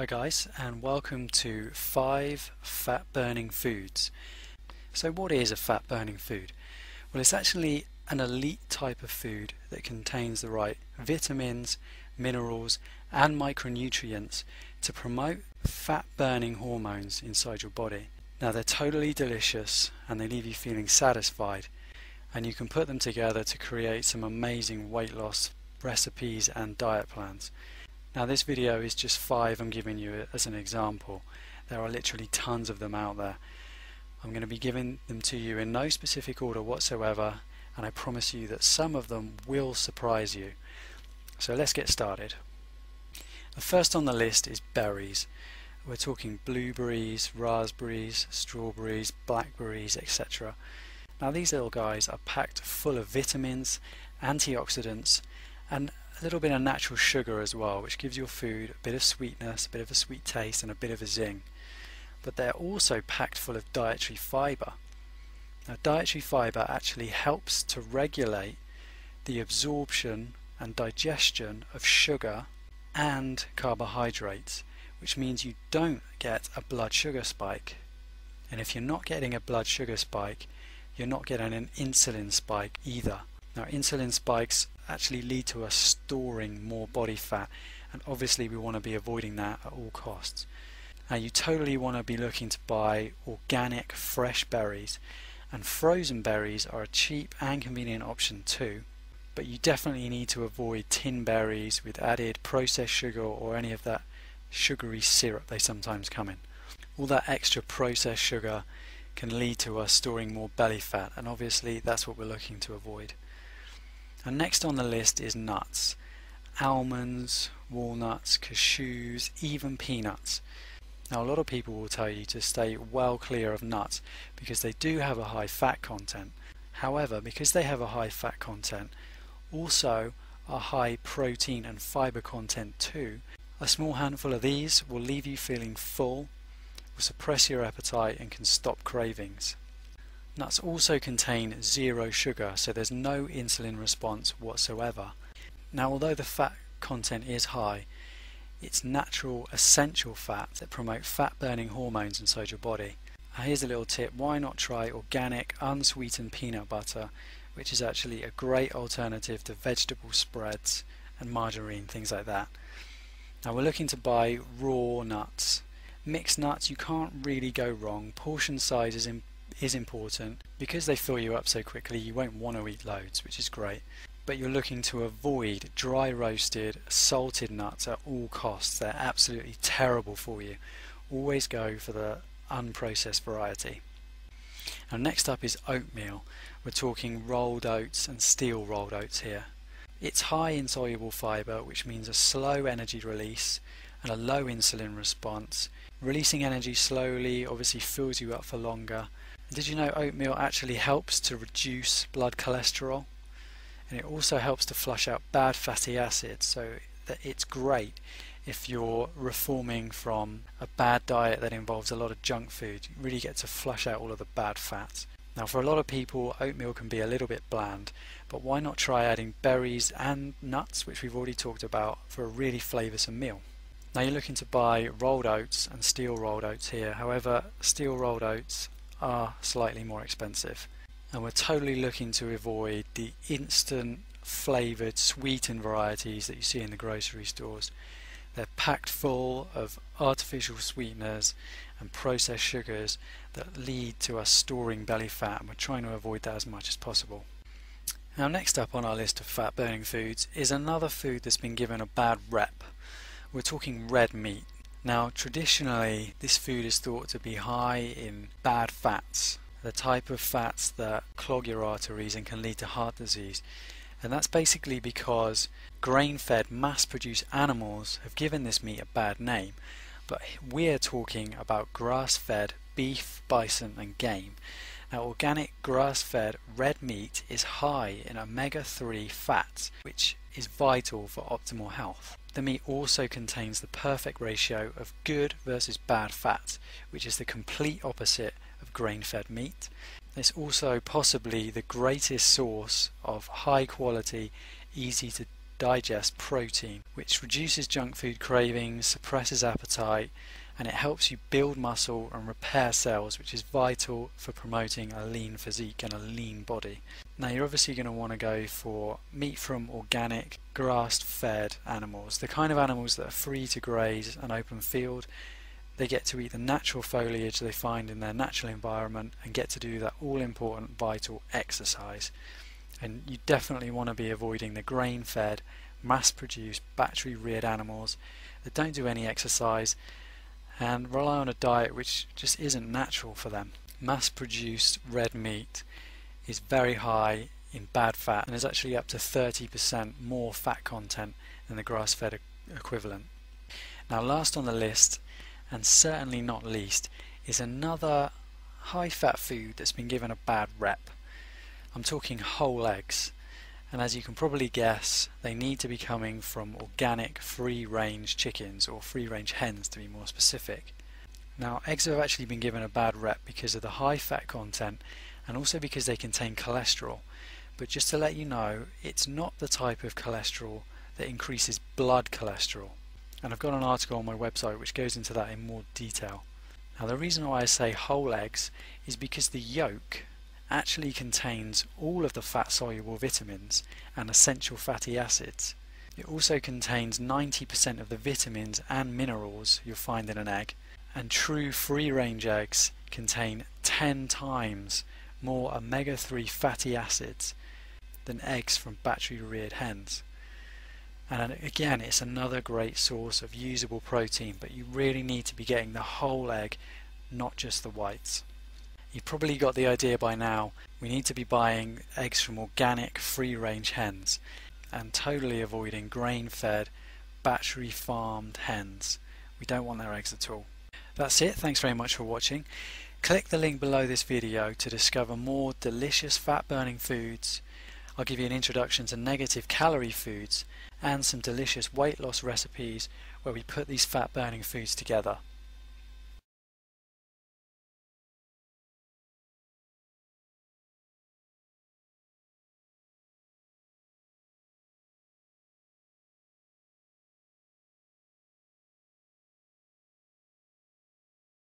Hi guys, and welcome to 5 fat burning foods. So what is a fat burning food? Well, it's actually an elite type of food that contains the right vitamins, minerals and micronutrients to promote fat burning hormones inside your body. Now they're totally delicious and they leave you feeling satisfied, and you can put them together to create some amazing weight loss recipes and diet plans. Now this video is just 5 I'm giving you as an example. There are literally tons of them out there. I'm going to be giving them to you in no specific order whatsoever, and I promise you that some of them will surprise you. So let's get started. The first on the list is berries. We're talking blueberries, raspberries, strawberries, blackberries, etc. Now these little guys are packed full of vitamins, antioxidants and a little bit of natural sugar as well, which gives your food a bit of sweetness, a bit of a sweet taste and a bit of a zing. But they're also packed full of dietary fibre. Now dietary fibre actually helps to regulate the absorption and digestion of sugar and carbohydrates, which means you don't get a blood sugar spike. And if you're not getting a blood sugar spike, you're not getting an insulin spike either. Now insulin spikes actually lead to us storing more body fat, and obviously we want to be avoiding that at all costs. Now you totally want to be looking to buy organic fresh berries, and frozen berries are a cheap and convenient option too, but you definitely need to avoid tin berries with added processed sugar or any of that sugary syrup they sometimes come in. All that extra processed sugar can lead to us storing more belly fat, and obviously that's what we're looking to avoid. And next on the list is nuts. Almonds, walnuts, cashews, even peanuts. Now a lot of people will tell you to stay well clear of nuts because they do have a high fat content. However, because they have a high fat content, also a high protein and fiber content too, a small handful of these will leave you feeling full, will suppress your appetite and can stop cravings. Nuts also contain 0 sugar, so there's no insulin response whatsoever. Now although the fat content is high, it's natural essential fats that promote fat burning hormones inside your body. Now here's a little tip: why not try organic unsweetened peanut butter, which is actually a great alternative to vegetable spreads and margarine, things like that. Now we're looking to buy raw nuts. Mixed nuts, you can't really go wrong. Portion size is important. Because they fill you up so quickly, you won't want to eat loads, which is great. But you're looking to avoid dry roasted, salted nuts at all costs. They're absolutely terrible for you. Always go for the unprocessed variety. And next up is oatmeal. We're talking rolled oats and steel rolled oats here. It's high in soluble fibre, which means a slow energy release and a low insulin response. Releasing energy slowly obviously fills you up for longer. And did you know oatmeal actually helps to reduce blood cholesterol? And it also helps to flush out bad fatty acids, so that it's great if you're reforming from a bad diet that involves a lot of junk food. You really get to flush out all of the bad fats. Now for a lot of people, oatmeal can be a little bit bland, but why not try adding berries and nuts, which we've already talked about, for a really flavoursome meal. Now you're looking to buy rolled oats and steel rolled oats here. However, steel rolled oats are slightly more expensive, and we're totally looking to avoid the instant flavoured sweetened varieties that you see in the grocery stores. They're packed full of artificial sweeteners and processed sugars that lead to us storing belly fat, and we're trying to avoid that as much as possible. Now next up on our list of fat burning foods is another food that's been given a bad rep. We're talking red meat. Now traditionally this food is thought to be high in bad fats, the type of fats that clog your arteries and can lead to heart disease. And that's basically because grain-fed mass-produced animals have given this meat a bad name, but we're talking about grass-fed beef, bison and game. Now organic grass-fed red meat is high in omega-3 fats, which is vital for optimal health. The meat also contains the perfect ratio of good versus bad fats, which is the complete opposite of grain-fed meat. It's also possibly the greatest source of high quality, easy to digest protein, which reduces junk food cravings, suppresses appetite, and it helps you build muscle and repair cells, which is vital for promoting a lean physique and a lean body. Now you're obviously going to want to go for meat from organic, grass-fed animals, the kind of animals that are free to graze an open field. They get to eat the natural foliage they find in their natural environment and get to do that all-important vital exercise. And you definitely want to be avoiding the grain-fed, mass-produced, battery-reared animals that don't do any exercise and rely on a diet which just isn't natural for them. Mass-produced red meat is very high in bad fat and is actually up to 30% more fat content than the grass-fed equivalent. Now last on the list, and certainly not least, is another high-fat food that's been given a bad rep. I'm talking whole eggs, and as you can probably guess, they need to be coming from organic free-range chickens, or free-range hens to be more specific. Now eggs have actually been given a bad rep because of the high fat content and also because they contain cholesterol, but just to let you know, it's not the type of cholesterol that increases blood cholesterol, and I've got an article on my website which goes into that in more detail. Now the reason why I say whole eggs is because the yolk actually contains all of the fat-soluble vitamins and essential fatty acids. It also contains 90% of the vitamins and minerals you'll find in an egg, and true free-range eggs contain 10 times more omega-3 fatty acids than eggs from battery-reared hens. And again, it's another great source of usable protein, but you really need to be getting the whole egg, not just the whites. You've probably got the idea by now. We need to be buying eggs from organic, free-range hens and totally avoiding grain-fed, battery-farmed hens. We don't want their eggs at all. That's it. Thanks very much for watching. Click the link below this video to discover more delicious fat-burning foods. I'll give you an introduction to negative calorie foods and some delicious weight loss recipes where we put these fat-burning foods together.